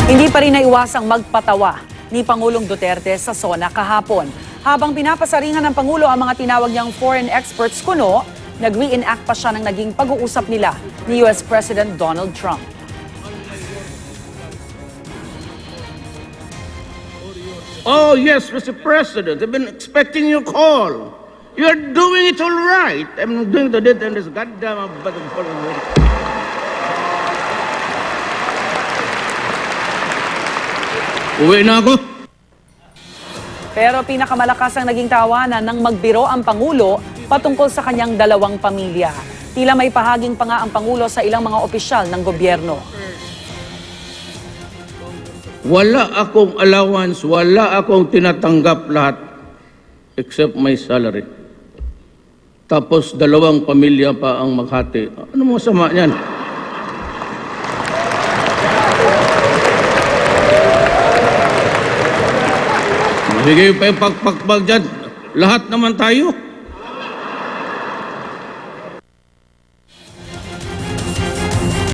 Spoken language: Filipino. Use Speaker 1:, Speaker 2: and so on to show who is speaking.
Speaker 1: Hindi pa rin naiwasang magpatawa ni Pangulong Duterte sa SONA kahapon. Habang pinapasaringan ng Pangulo ang mga tinawag niyang foreign experts kuno, nag-reenact pa siya ng naging pag-uusap nila ni US President Donald Trump.
Speaker 2: Oh yes, Mr. President, I've been expecting your call. You're doing it all right. I'm doing the dead and this goddamn button falling away. Uwi na ako.
Speaker 1: Pero pinakamalakas ang naging tawanan nang magbiro ang Pangulo patungkol sa kanyang dalawang pamilya. Tila may pahaging pa nga ang Pangulo sa ilang mga opisyal ng gobyerno.
Speaker 2: Wala akong allowance, wala akong tinatanggap lahat except my salary. Tapos dalawang pamilya pa ang maghati. Ano mo masama niyan? Sige pa yung pagpakpag dyan. Lahat naman tayo.